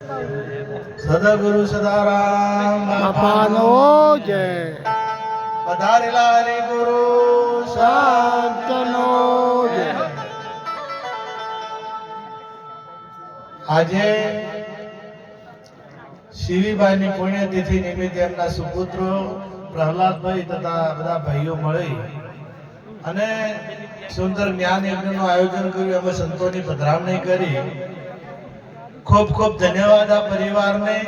સદગુરુ સદારામ બાપાનો જય, પધારેલા હરિ ગુરુ સંતનો જય. આજે શિવીબાઈની પુણ્યતિથિ નિમિત્તે એમના સુપુત્રો પ્રહલાદભાઈ તથા બધા ભાઈઓ મળી અને સુંદર જ્ઞાન યજ્ઞનું આયોજન કર્યું. અમે સંતોની પધરામણી કરી. ખૂબ ખૂબ ધન્યવાદ આ પરિવારને.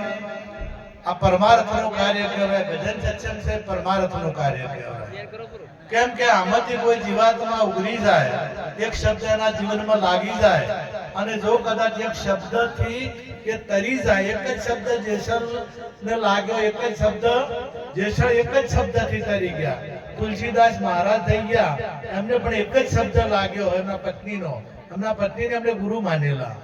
આ પરમાર્થનું કાર્ય કહેવાય. ભજન સત્સંગ છે પરમાર્થનું કાર્ય કહેવાય. કેમ કે આમાંથી કોઈ જીવાત્મા ઉગરી જાય, એક શબ્દ એના જીવનમાં લાગી જાય અને જો કદાચ એક શબ્દથી એ તરી જાય, એક જ શબ્દ જેસલ ને લાગ્યો, એક જ શબ્દ જેસલ એક જ શબ્દથી તરી ગયા. તુલસીદાસ મહારાજ થઈ ગયા, એમને પણ એક જ શબ્દ લાગ્યો એમના પત્નીનો. એમના પત્નીને એમને ગુરુ માનેલા.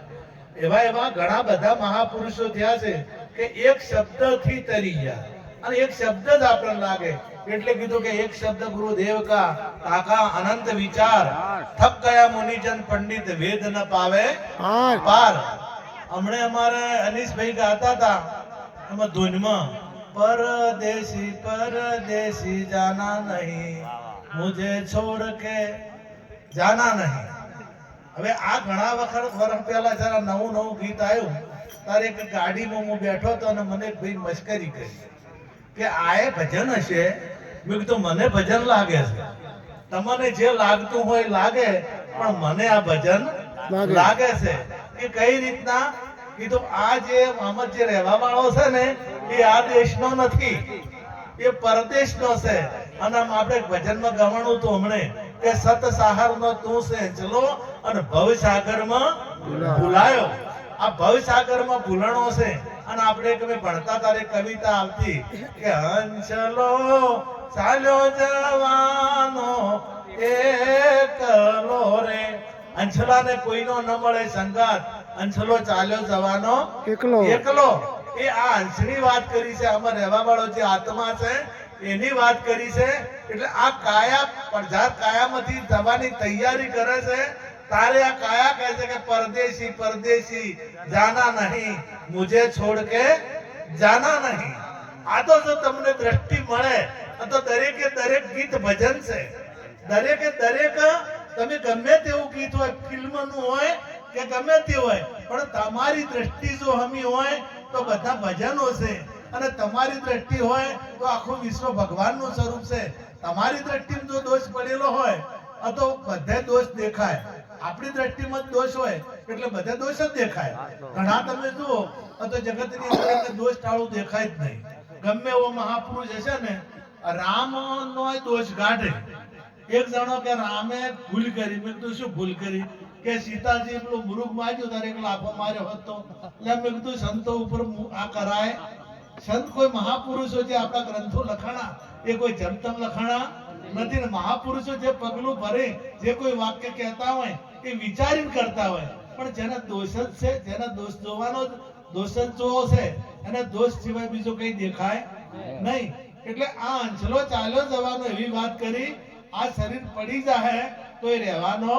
એવા એવા ઘણા બધા મહાપુરુષો થયા છે કે એક શબ્દથી તરી ગયા અને એક શબ્દ જ આપણને લાગે એટલે કીધું કે એક શબ્દ ગુરુદેવ કા કાકા અનંત વિચાર, થક ગયા મુનિજન પંડિત વેદ ન પાવે પાર. હમણે અમારે અનીશભાઈ ગાતા હતા એમાં ધૂનમાં, પરદેશી પરદેશી જાના નહીં, મુझे छोड़ के जाना नहीं. હવે આ ઘણા વખત વર્ષ પહેલા જરા નવું ગીત આવ્યું તારે એક ગાડીમાં હું બેઠો હતો અને મને એક ભાઈ મશ્કરી કરી કે આ એ ભજન હશે. મેં કીધું મને ભજન લાગે છે, તમને જે લાગતું હોય લાગે, પણ મને આ ભજન લાગે છે. કે કઈ રીતના કીધું આ જે મોહમ્મદ જે રહેવા વાળો છે ને એ આ દેશનો નથી, એ પરદેશનો છે. અને આપણે ભજનમાં ગવાણું હતું હમણે કે સત સાહર નો તું છે ચલો અને ભવસાગર માં ભૂલાયો. આ ભવસાગર માં ભૂલણો છે. અને આપણે કभी ભણતા તારે કવિતા આવતી કે હંસલો ચાલ્યો જવાનો એકલો રે. હંસલાને કોઈનો ન મળે સંગાત, હંસલો ચાલ્યો જવાનો એકલો. એ આ હંસની વાત કરી છે. આમાં રહેવા વાળો જે આત્મા છે એની વાત કરી છે. એટલે આ કાયા પ્રજાત કાયામાંથી જવાની તૈયારી કરે છે. તારે આ કાયા કહે છે કે પરદેશી પરદેશી જાના નહીં, મુझे छोड़ के जाना नहीं. આ તો જો તમને દ્રષ્ટિ મળે તો દરેકે દરેક ગીત ભજન છે. દરેકે દરેક તમે ગમે તેવું ગીત હોય, ફિલ્મનું હોય કે ગમે તે હોય, પણ તમારી દ્રષ્ટિ જો હમી હોય તો બધા ભજનો છે. અને તમારી દ્રષ્ટિ હોય તો આખું વિશ્વ ભગવાનનું સ્વરૂપ છે. તમારી દ્રષ્ટિમાં જો દોષ પડેલો હોય તો બધે દોષ દેખાય. આપણી દ્રષ્ટિમાં દોષ હોય એટલે બધે દોષ જ દેખાય. ઘણા તમે જુઓ તો જગતની અંદર દોષ ટાળું દેખાય જ નહીં. ગમે એવો મહાપુરુષ હશે ને રામનો દોષ કાઢે. એક જણો કે રામે ભૂલ કરી. મેં કીધું શું ભૂલ કરી? કે સીતાજી પેલું મૃગ માર્યું તારે એક લાફો માર્યો હતો. એટલે મેં કીધું સંતો ઉપર આ કરાય? સંત કોઈ મહાપુરુષો જે આપણા ગ્રંથો લખાણા એ કોઈ જમતમ લખાણા નથી ને. મહાપુરુષો જે પગલું ભરે, જે કોઈ વાક્ય કહેતા હોય એ વિચારીને કરતા હોય. પણ જેના દોષ જ છે, જેના દોષ જોવાનો દોષ જ જોવો છે, એને દોષ સિવાય બીજો કઈ દેખાય નહીં. એટલે આ અંચલો ચાલ્યો જવાનો એવી વાત કરી. આ શરીર પડી જાય તો એ રહેવાનો,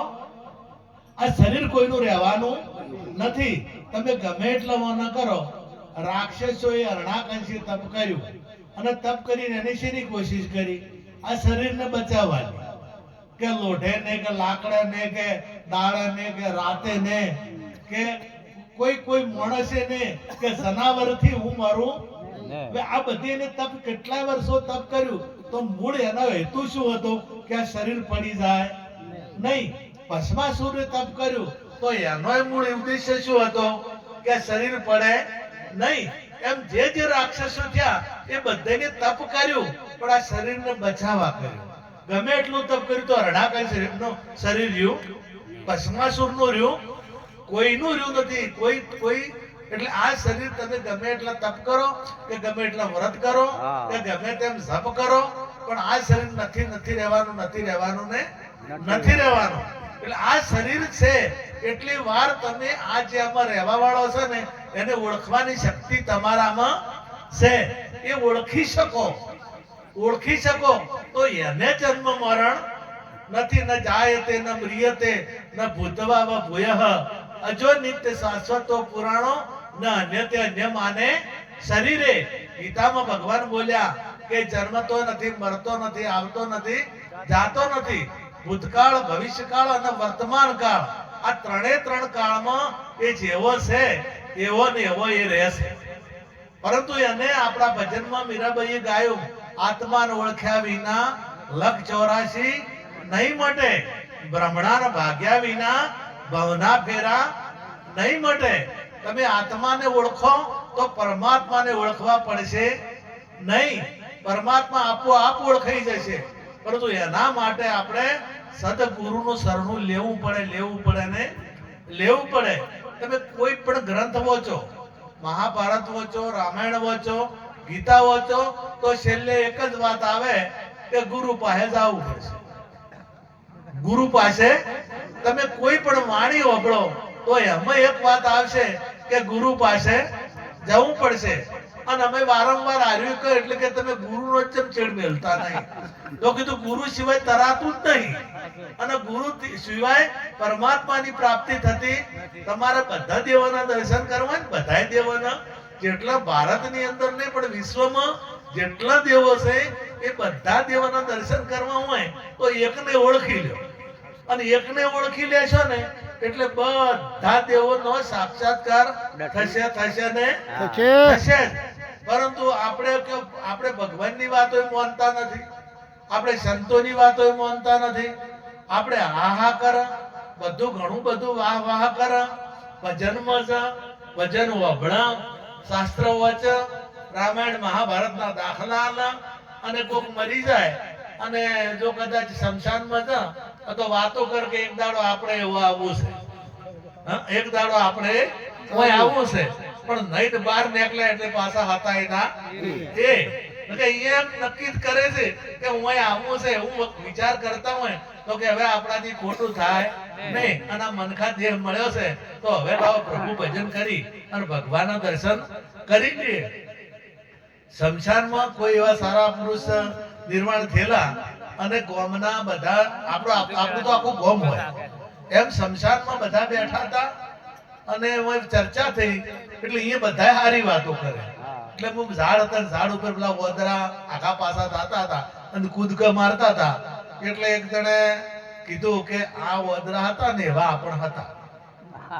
આ શરીર કોઈનું રહેવાનું નથી. તમે ગમે એટલા વાના કરો. રાક્ષસોએ હરણાકંશી તપ કર્યું અને તપ કરીને એની શેની કોશિશ કરી? આ શરીરને બચાવવાની. કે લોઢે ને કે લાકડે ને કે દાળે ને કે રાતે ને કે કોઈ માણસે ને કે જનાવરથી હું મારું. આ બધી એને તપ કેટલાય વર્ષો તપ કર્યું તો મૂળ એનો હેતુ શું હતો? કે આ શરીર પડી જાય નહીં. ભસ્માસુરે તપ કર્યું તો એનો મૂળ ઉદ્દેશ્ય શું હતો? કે શરીર પડે નહીં. એમ જે જે રાક્ષસો થયા એ બધાને તપ કર્યું પણ આ શરીરને બચાવવા કર્યું. ગમે એટલું તપ કર્યું તો હરણાકંશ શરીર રહ્યું, ભસ્માસુરનું રહ્યું, કોઈનું રહ્યું નથી. કોઈ એટલે આ શરીર તમે ગમે એટલા તપ કરો કે ગમે એટલા વ્રત કરો કે ગમે તેમ જપ કરો પણ આ શરીર નથી રહેવાનું ને નથી રહેવાનું. એટલે આ શરીર છે એટલી વાર તમે આ જે આમાં રહેવા વાળો છે ને એને ઓળખવાની શક્તિ તમારામાં છે. એ ઓળખી શકો તો એને જન્મ મરણ નથી. ન જાયતે ન મ્રિયતે ન ભૂતવા વ ભૂયઃ અજો નિત્ય શાશ્વતો પુરાણો ન અન્યતે અન્ય માને શરીરે. ગીતામાં ભગવાન બોલ્યા કે જન્મતો નથી, મરતો નથી, આવતો નથી, જાતો નથી. ભૂતકાળ, ભવિષ્યકાળ અને વર્તમાન કાળ, આ ત્રણ કાળમાં એ જેવો છે એવો ને એવો એ રહેશે. પરંતુ એને આપણા ભજનમાં મીરાબાઈએ ગાયું, આત્માને ઓળખ્યા વિના લખ 84 નહીં મટે, બ્રહ્મણાને ભાગ્યા વિના ભવના ફેરા નહીં મટે. તમે આત્માને ઓળખો તો પરમાત્માને ઓળખવા પડશે નહીં. પરમાત્મા આપોઆપ ઓળખાઈ જશે. પરંતુ એના માટે આપણે સદગુરુનું શરણું લેવું પડે ને લેવું પડે. તમે કોઈ પણ ગ્રંથ વાંચો, મહાભારત વાંચો, રામાયણ વાંચો, ગીતા વાંચો, તો છેલ્લે એક જ વાત આવે કે ગુરુ પાસે જવું પડશે. ગુરુ પાસે તમે કોઈ પણ વાણી વાપરો તો એમાં એક વાત આવશે કે ગુરુ પાસે જવું પડશે. અને અમે વારંવાર આર્યું કહ્યું એટલે કે તમે ગુરુનો ચમચેડ મેલતા નહીં. તો કીધું ગુરુ સિવાય તરાતું જ નહીં, અને ગુરુ સિવાય પરમાત્માની પ્રાપ્તિ થતી. તમારે બધા દેવોના દર્શન કરવા ને બધા દેવોના, જેટલા ભારતની અંદર નહીં પણ વિશ્વમાં જેટલા દેવો છે એ બધા દેવોના દર્શન કરવા હોય તો એકને ઓળખી લો. અને એકને ઓળખી લેશો ને એટલે બધા દેવોનો સાક્ષાત્કાર થશે ને થશે. પરંતુ આપણે ભગવાનની વાતો માનતા નથી, આપણે સંતોની વાતો માનતા નથી. આપણે હા કર, બધું ઘણું બધું વાહ કર, ભજનમાં છે, ભજન વભણા, શાસ્ત્ર વચ, રામાયણ મહાભારતના દાખલા, અને કોક મરી જાય અને જો કદાચ શમશાનમાં છે તો વાતો કર કે એક દાડો આપણે એવું આવવું છે, એક દાડો આપણે આવવું છે. પણ નહીં બહાર નીકળે એટલે પાછા હતા એના એ અહીંયા નક્કી કરે છે કે હું આવું છે. હું વિચાર કરતા હોય તો કે હવે આપણાથી ખોટું થાય નહીં, અને મનખા દેહ મળ્યો છે તો હવે લાવો પ્રભુ ભજન કરી અને ભગવાનના દર્શન કરી લઈએ. શમશાનમાં કોઈ એવા સારા પુરુષ નિર્માણ થયેલા અને ગામના બધા આપણું તો આખું ગામ હોય એમ શમશાનમાં બધા બેઠા હતા અને ચર્ચા થઈ એટલે અહીંયા બધા સારી વાતો કરે. એટલે હું ઝાડ હતા, ઝાડ ઉપર પેલા વોદરા આખા પાસા થતા હતા અને કૂદકા મારતા હતા. એટલે એક જણે કીધું કે આ વોદરા હતા ને એવા આપણ હતા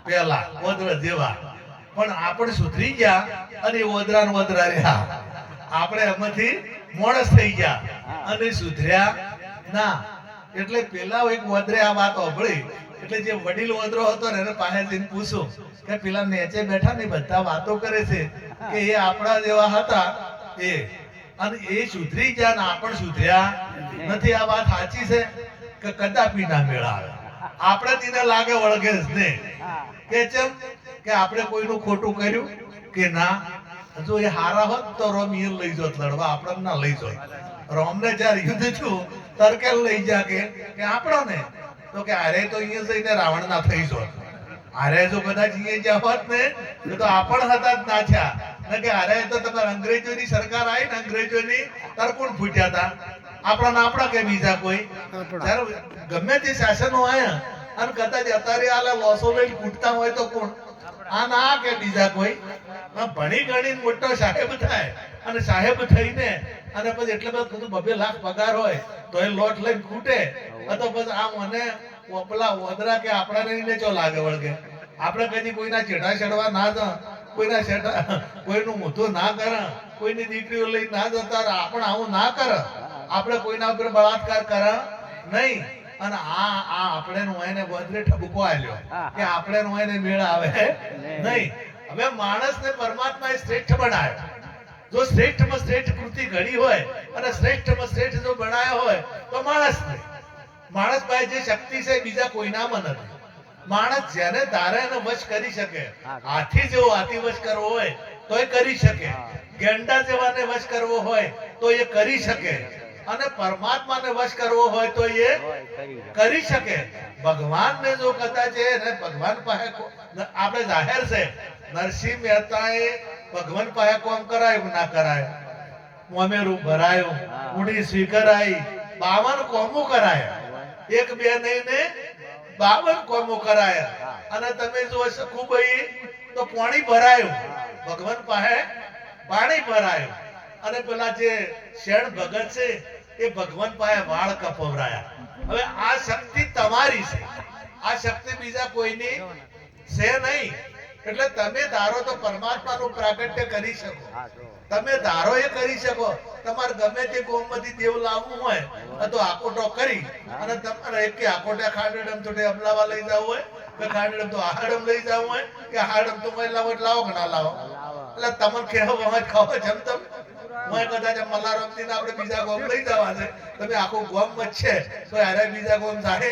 પેલા વોદરા જેવા, પણ આપણે સુધરી ગયા અને વોદરા રહ્યા. આપણે એમાંથી મોણસ થઈ ગયા અને સુધર્યા ના. એટલે પેલા એક વોદરે આ વાત સાંભળી એટલે જે વડીલ વોદરો હતો ને એને પાસે જઈને પૂછ્યું કે પેલા નેચે બેઠા ને બધા વાતો કરે છે કે એ આપણા જેવા હતા એ, અને એ સુધરી ગયા ને આપણે સુધર્યા નથી. આ વાત સાચી છે કે કદાપી ના મેળ આવે. આપણે તેને લાગે વળગે જ ને કે ચેમ કે આપણે કોઈનું ખોટું કર્યું કે ના. જો એ હારા હોત તો રોમ એ લઈ જોત લડવા, આપણે ના લઈ જોત. રોમને જયારે યુદ્ધ થયું તરકેલ લઈ જા કે આપણો ને તો કે અરે તો અહીંયા જઈને રાવણ ના થઈ જોત. અરે જો કદાચ અહીંયા જ્યાં હોત ને તો આપણ હતા જ નાખ્યા ને કે અરે તો તમારે અંગ્રેજોની સરકાર આવી ને અંગ્રેજોની તરકુણ ફૂટ્યા હતા. આપણા કે બીજા કોઈ જયારે ગમે તે શાસનો આયા અને કદાચ અત્યારે આલા લોસો લઈને કૂટતા હોય તો કોણ? આ ના કે બીજા કોઈ. ભણી ગણી મોટો સાહેબ થાય અને સાહેબ થઈને અને પછી એટલે બધું 2 લાખ પગાર હોય તો એ લોટ લઈને કૂટે તો પછી આ મને પેલા વોદરા કે આપણા ને ચો લાગે વળગે. આપણે કદી કોઈના ચેડા ચડવા ના જ, કોઈનું મોઢું ના કરે, કોઈની દીકરીઓ લઈ ના જતા, આપણે આવું ના કરે, આપણે કોઈના ઉપર બળાત્કાર કરે નહીં. અને આ આપણે નો એને વોદરે ઠબકો આલ્યો કે આપણે નો એને મેળ આવે નહીં. હવે માણસને પરમાત્માએ શ્રેષ્ઠ બનાવ્યો. જો શ્રેષ્ઠમાં શ્રેષ્ઠ કૃતિ ઘડી હોય અને શ્રેષ્ઠમાં શ્રેષ્ઠ જો બનાવ્યો હોય તો માણસ પાસે જે શક્તિ છે બીજા કોઈનામાં નથી. માણસ જેને ધારે એને વશ કરી શકે. હાથી જેવો હાથી વશ કરવો હોય તો એ કરી શકે, ગેંડા જેવાને વશ કરવો હોય તો એ કરી શકે, અને પરમાત્માને વશ કરવો હોય તો એ કરી શકે. ભગવાનને જો કદાચ ભગવાન પાસે આપણે જાહેર છે નરસિંહ મહેતાએ ભગવાન પાસે કોમ કરાયું ના કરાયું, મોમેરું ભરાયું, ઊંડી સ્વીકારાઈ, 52 કોમો કરાયા, 1 2 નહીં ને 52 કોમો કરાયા. અને તમે જો ખૂબ તો પાણી ભરાયું, ભગવાન પાસે પાણી ભરાયું અને પેલા જે શેણ ભગત છે એ ભગવાન પાસે વાળ કપવરાયા. હવે આ શક્તિ તમારી છે, આ શક્તિ બીજા કોઈની છે નહીં. એટલે તમે ધારો તો પરમાત્માનું પ્રાગટ્ય કરી શકો, તમે ધારો એ કરી શકો. તમારે ગમે તે ગોમતી દેવ લાવવું હોય તો આકોટો કરી અને તમારે એક કે આકોટા ખાડડમ તો અમલાવા લઈ જવું હોય કે ખાડડમ તો આહાડમ લઈ જવું હોય કે આહાડમ તો મય લાવો લાવો કે ના લાવો. એટલે તમને કેવો વખત ખાવો જેમ તમે હું કદાચ મલારમથી આપણે બીજા ગોમ લઈ જવા છે, તમે આખું ગોમ છે તો યારે બીજા ગોમ જાય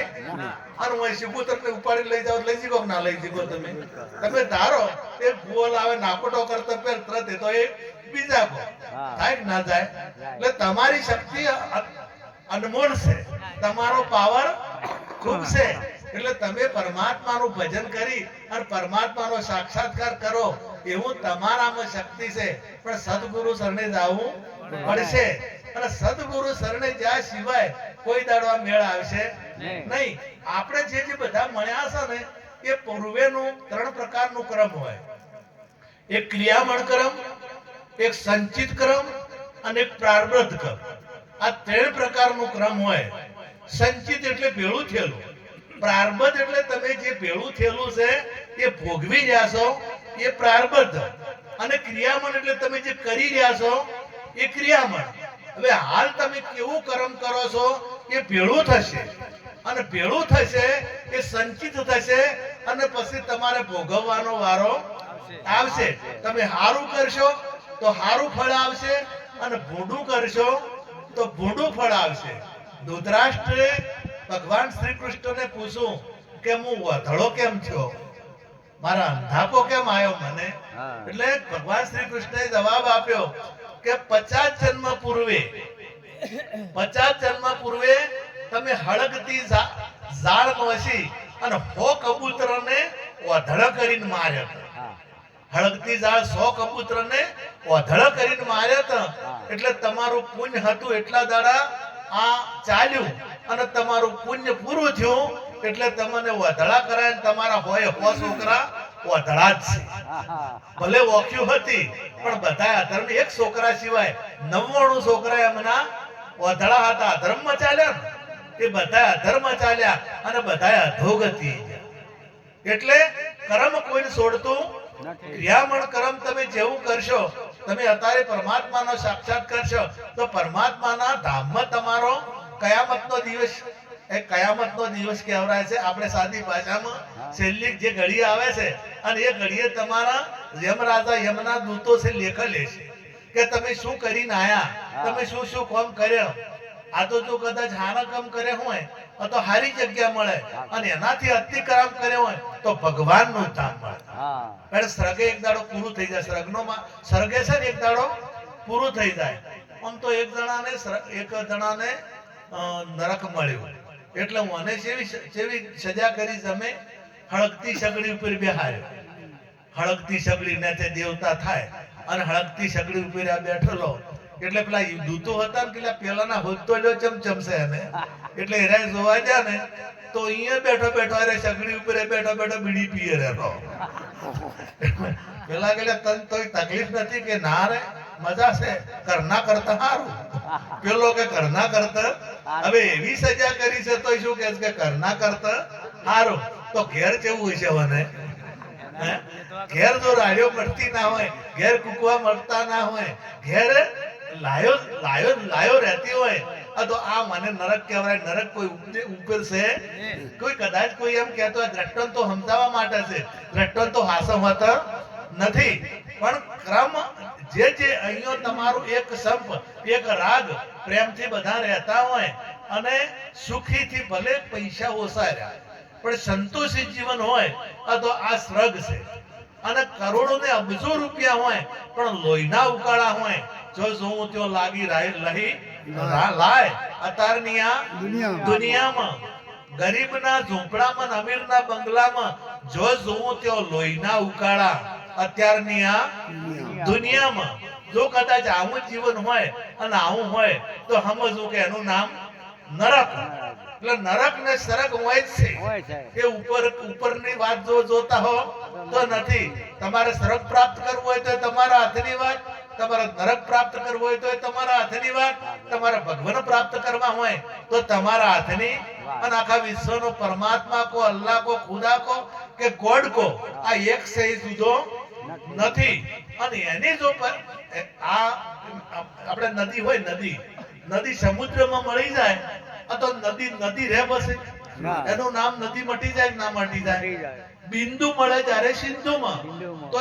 અને હું શિબુતર ને ઉપાડી લઈ જાવ લઈ જીગો ના લઈ જીગો. તમે ધારો એ ગોલ આવે નાકોટો કરતા પેલ તરત તો એ બીજા ગોમ થાય કે ના જાય. એટલે તમારી શક્તિ અનમોલ છે, તમારો પાવર ખૂબ છે. એટલે તમે પરમાત્માનું ભજન કરી અને પરમાત્માનો સાક્ષાત્કાર કરો એવું તમારામાં શક્તિ છે. પણ સદગુરુ શરણે જવું પડશે અને સદગુરુ શરણે જ્યાં સિવાય કોઈ દાડો મેળ આવશે નહીં. આપણે જે બધા મળ્યા છે ને એ પૂર્વેનું 3 પ્રકારનું ક્રમ હોય. એક ક્રિયામણ ક્રમ, એક સંચિત ક્રમ અને એક પ્રારબ્ધ ક્રમ. આ 3 પ્રકારનું ક્રમ હોય. સંચિત એટલે ભેળું થયેલું, પ્રારબ્ધ એટલે તમે જે ભેળું થયેલું છે એ ભોગવી રહ્યા છો એ પ્રારબ્ધ, અને ક્રિયામણ એટલે તમે જે કરી રહ્યા છો એ ક્રિયામણ. હવે હાલ તમે કેવું કર્મ કરો છો એ ભેળું થશે અને ભેળું થશે એ સંચિત થશે અને પછી તમારે ભોગવવાનો વારો આવશે. તમે સારું કરશો તો સારું ફળ આવશે અને ભૂંડું કરશો તો ભૂંડું ફળ આવશે. ધૃતરાષ્ટ્રે ભગવાન શ્રી કૃષ્ણને પૂછ્યું કે હું વધળો કેમ થયો, મારા અંધાપો કેમ આવ્યો મને? એટલે ભગવાન શ્રી કૃષ્ણએ જવાબ આપ્યો કે 50 જન્મ પૂર્વે તમે હળગતી ઝાડમાં વસી અને 100 કબૂતરને વધળ કરીને માર્યા હતા. હળગતી ઝાડ 100 કબૂતરને વધળ કરીને માર્યા હતા. એટલે તમારું પુણ્ય હતું એટલા દાડા આ ચાલ્યું અને તમારું પુણ્ય પૂરું થયું એટલે તમને વધળા કરાય. તમારા હોય 100 છોકરા વધળા જ છે. ભલે ઓખ્યું હતી પણ બધા અધર્મ, એક છોકરા સિવાય 99 છોકરા એમના વધળા હતા. અધર્મમાં ચાલ્યા ને એ બધા અધર્મમાં ચાલ્યા અને બધા અધોગતિ. એટલે કર્મ કોઈને છોડતું ક્રિયામણ કર્મ તમે જેવું કરશો, તમે અત્યારે પરમાત્માનો સાક્ષાત કરશો તો પરમાત્માના ધામમાં તમારો કયામતનો દિવસ, એ કયામતનો દિવસ કહેવાય છે આપણે સાદી ભાષામાં. છેલ્લી જે ઘડી આવે છે અને એ ઘડીએ તમારા યમરાજા યમના દૂતો છે લેખ લેશે કે તમે શું કરીને આયા, તમે શું શું કામ કર્યો. આ તો જો કદાચ હારા કામ કરે હોય તો હારી જગ્યા મળે અને એનાથી અતિક્રમ કર્યો હોય તો ભગવાનનું ધામ મળે. એટલે સ્વર્ગે એક દાડો પૂરું થઈ જાય. સ્વર્ગે છે ને એક દાડો પૂરું થઈ જાય. આમ તો એક જણાને નરક મળ્યું એટલે મને જેવી સજા કરી તમે હળગતી સગડી ઉપર બેહાર્યો. હળગતી સગડી ને તે દેવતા થાય અને હળગતી સગડી ઉપર આ બેઠેલો એટલે પેલા દૂતો હતા ને પેલાના હોતો લ્યો ચમચમશે એને એટલે એરા જોવા ગયા ને તો અહીંયા બેઠો બેઠો અરે સગડી ઉપર બેઠો બેઠો બીડી પીએ રહેતો. પેલા કે તન તો તકલીફ નથી કે ના રે મજા છે, કરના કરતા સારું. પેલો કે કરના કરતા, હવે એવી સજા કરી છે તો શું કે કરના કરતા સારું. તો ઘેર કેવું હશે મને? ઘેર જો રાડ્યો મળતી ના હોય, ઘેર કુકવા મળતા ના હોય, ઘેર લાયો રહેતી હોય તો આ મને નરક કહેવાય. નરક કોઈ ઉપર છે? કોઈ કદાચ કોઈ એમ કહેતો હોય દ્રષ્ટન તો સમજાવવા માટે છે, દ્રષ્ટન તો હાસમ હતા નથી. પણ ક્રમ જે અહીંયા તમારું એક સંપ, એક રાગ પ્રેમથી બધા રહેતા હોય અને સુખીથી ભલે પૈસા ઓછા રહ્યા પણ સંતોષી જીવન હોય તો આ સ્વર્ગ છે. અને કરોડો ને અબજો રૂપિયા હોય પણ લોહીના ઉકાળા હોય, જો જોઉં ત્યો લાગી લહી લાય. અત્યારની આ દુનિયામાં ગરીબના ઝૂંપડામાં, અમીરના બંગલામાં જો જોઉં ત્યો લોહીના ઉકાળા. અત્યારની આ દુનિયામાં જો કદાચ આવું જીવન હોય અને આવું હોય તો સમજવું કે એનું નામ નરક. એટલે નરક ને સરક હોય જ છે. એ ઉપરની વાત જો જોતા હો તો નથી. તમારે સ્વર્ગ પ્રાપ્ત કરવું હોય તો તમારા હાથની વાત, તમારે નરક પ્રાપ્ત કરવું હોય તો તમારા હાથની વાત, તમારે ભગવાન પ્રાપ્ત કરવા હોય તો તમારા હાથની. અને આખા વિશ્વનો પરમાત્મા કો, અલ્લાહ કો, ખુદા કો કે ગોડ કો, આ એક છે એ જુદો નથી. અને એની જો આ આપણે નદી હોય, નદી સમુદ્રમાં મળી જાય તો નદી રહે બસે? એનું નામ નદી મટી જાય કે ના મટી જાય? બિંદુ મળે જ્યારે સિંધુમાં, તો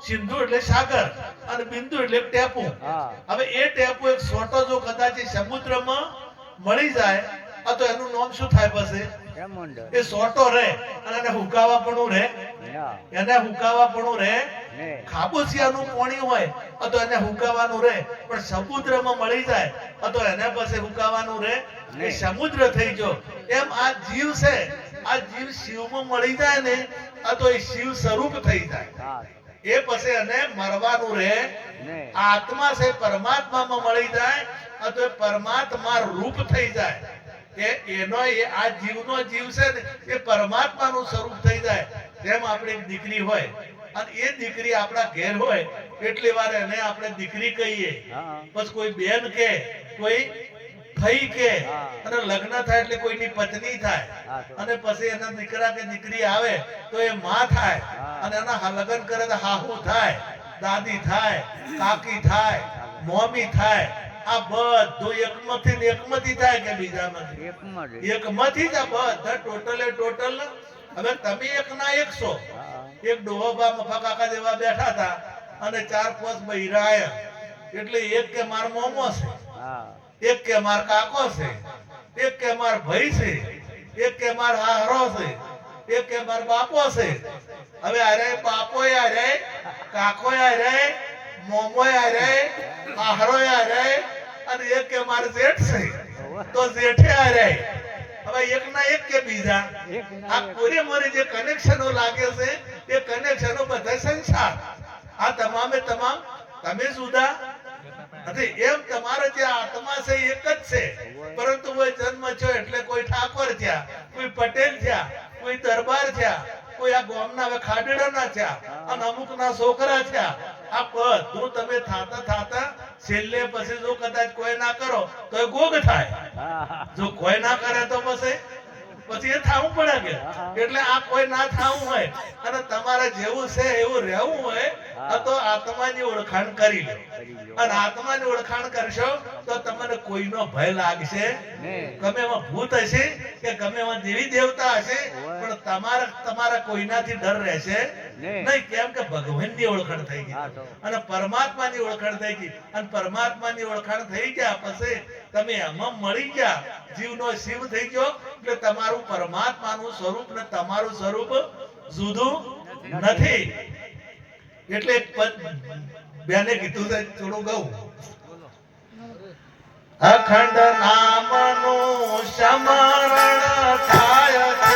સિંધુ એટલે સાગર અને બિંદુ એટલે ટેપુ. હવે એ ટેપુ એક સોટો જો કદાચ સમુદ્રમાં મળી જાય તો એનું નામ શું થાય? પછી એ સોટો રહે અને એને હુકાવાપણું રહે, ખાબોચિયાનું પાણી હોય તો એને હુકાવાનું રહે, પણ સમુદ્રમાં મળી જાય તો એને પછી હુકાવાનું રહે, એ સમુદ્ર થઈ ગયો. એમ આ જીવ છે, આ જીવ શિવમાં મળી જાય ને તો એ શિવ સ્વરૂપ થઈ જાય. એ પછી એને મરવાનું રહે. આત્મા છે પરમાત્મામાં મળી જાય તો એ પરમાત્મા રૂપ થઈ જાય. કે એનો આ જીવનો જીવ છે ને એ પરમાત્માનું સ્વરૂપ થઈ જાય. જેમ આપણે એક દીકરી હોય અને એ દીકરી આપણા ઘેર હોય એટલી વાર એને આપણે દીકરી કહીએ, પછી કોઈ બેન કે, કોઈ થઈ કે, અને લગ્ન થાય એટલે કોઈની પત્ની થાય, અને પછી એના દીકરા કે દીકરી આવે તો એ માં થાય, અને એના લગ્ન કરે તો હાહુ થાય, દાદી થાય, કાકી થાય, મોમી થાય. આ બધું એકમાંથી થાય કે બીજામાંથી? એકમાંથી જ આ બધા ટોટલ. હવે તમે એક ના 100. એક ડોહોબા મફા કાકા જેવા બેઠા હતા અને 4-5 બૈરા આયા, એટલે એક કે માર મોમો છે, એક કે માર કાકો છે, એક કે માર ભાઈ છે, એક કે માર હાહરો છે, એક કે માર બાપો છે. હવે અરે બાપો યારે, કાકો યારે, મોમો યારે, હાહરો યારે, અને એક કે માર જેઠ છે તો જેઠે યારે. હવે એક ના એક કે બીજા આ પૂરે મોરે જે કનેક્શનો લાગે છે એ કનેક્શનો બધા સંસાર. આ તમામે તમામ તમે જુદા નથી. એમ તમારો જે આત્મા છે એક જ છે, પરંતુ કોઈ જન્મ થયો એટલે કોઈ ઠાકોર થયા, કોઈ પટેલ થયા, કોઈ દરબાર થયા, કોઈ આ ગામના ખાડેડાના થયા, અને અમુકના છોકરા થયા. આ બધું તમે થાતા છેલ્લે પછી જો કદાચ કોઈ ના કરો તો એ ગોગ થાય. જો કોઈ ના કરે તો પછી એ થાવું પડે કે. એટલે આ કોઈ ના થાવું હોય અને તમારે જેવું છે એવું રહેવું હોય તો આત્માની ઓળખાણ કરી લો. અને આત્માની ઓળખાણ કરશો તો તમને કોઈનો ભય લાગશે. ગમે એમાં ભૂત હશે કે ગમે એમાં દેવી દેવતા હશે, પણ તમારા કોઈનાથી ડર રહેશે નહીં. કેમ કે ભગવાનની ઓળખાણ થઈ ગઈ અને પરમાત્માની ઓળખાણ થઈ ગઈ. અને પરમાત્માની ઓળખાણ થઈ ગયા પછી તમે એમાં મળી ગયા, જીવનો શિવ થઈ ગયો. એટલે તમારું પરમાત્માનું સ્વરૂપ ને તમારું સ્વરૂપ જુદું નથી. એટલે બેને કીધું છે, થોડું ગયું. અખંડ નામનું સ્મરણ થાય છે,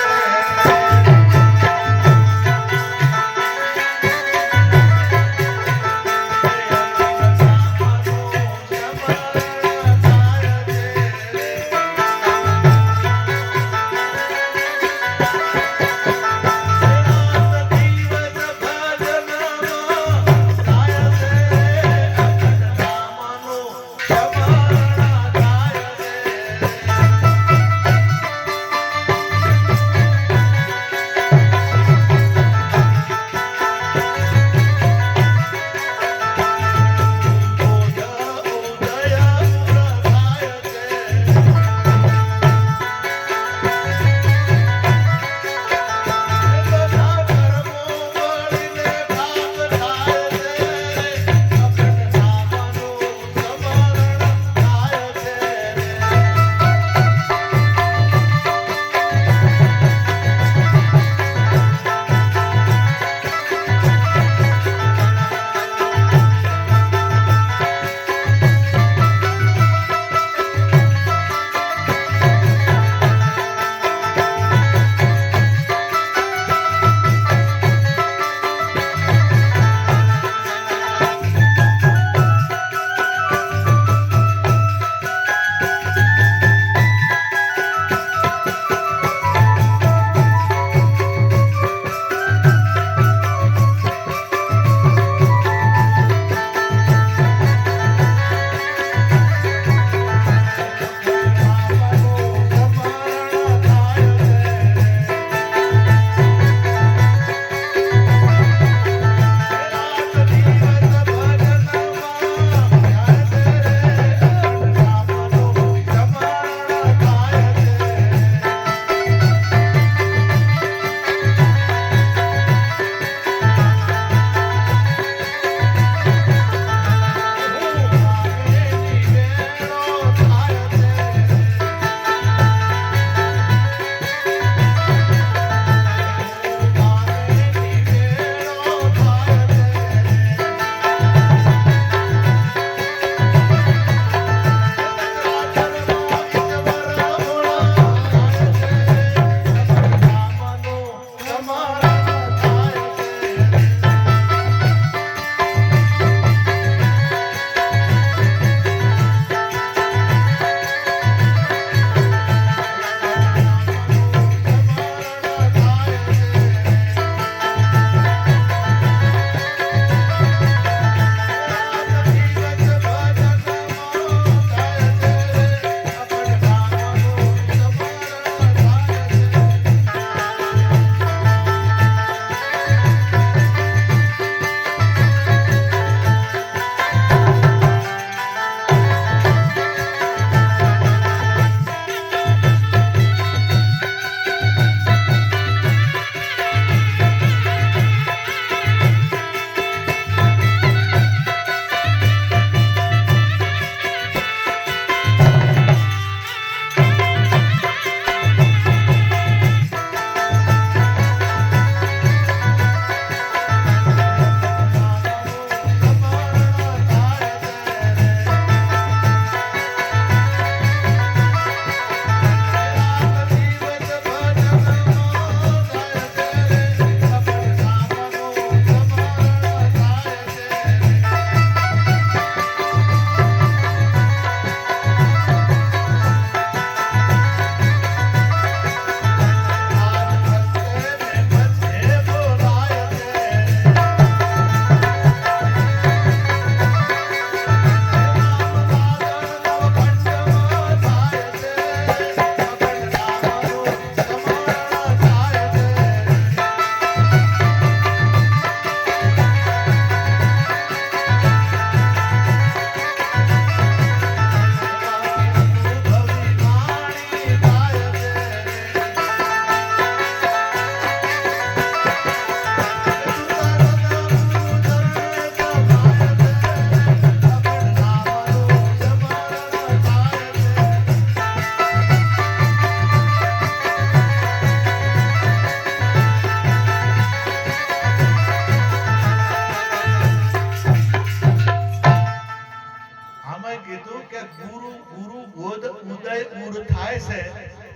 છે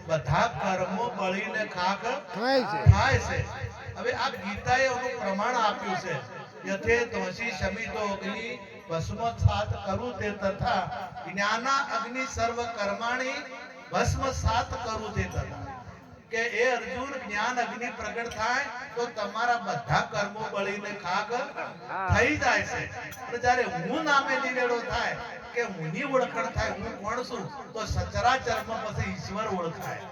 બધા કર્મો બળીને ખાક થાય છે. થાય છે. હવે આ ગીતાએ એનું પ્રમાણ આપ્યું છે યથે ત્વસી શમિતો અગ્નિ ભસ્મસાત કરું તે તથા જ્ઞાના અગ્નિ સર્વ કર્માણી ભસ્મસાત કરું તે તથા કે એ અર્જુન જ્ઞાન અગ્નિ પ્રગટ થાય તો તમારા બધા કર્મો બળીને ખાક થઈ જાય છે. અને જ્યારે હું નામે નિવેડો થાય કે હુંની ઓળખાણ થાય હું કોણ છું તો સચરાચરમાં પછી ઈશ્વર ઓળખાય.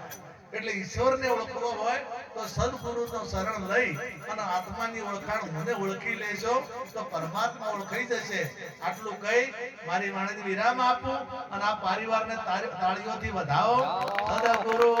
એટલે ઈશ્વરને ઓળખવો હોય તો સદગુરુનો શરણ લઈ અને આત્માની ઓળખાણ મને ઓળખી લેશો તો પરમાત્મા ઓળખાઈ જશે. આટલું કહી મારી વાણીને વિરામ આપું અને આ પરિવારને તાળીઓથી વધાવો. સદગુરુ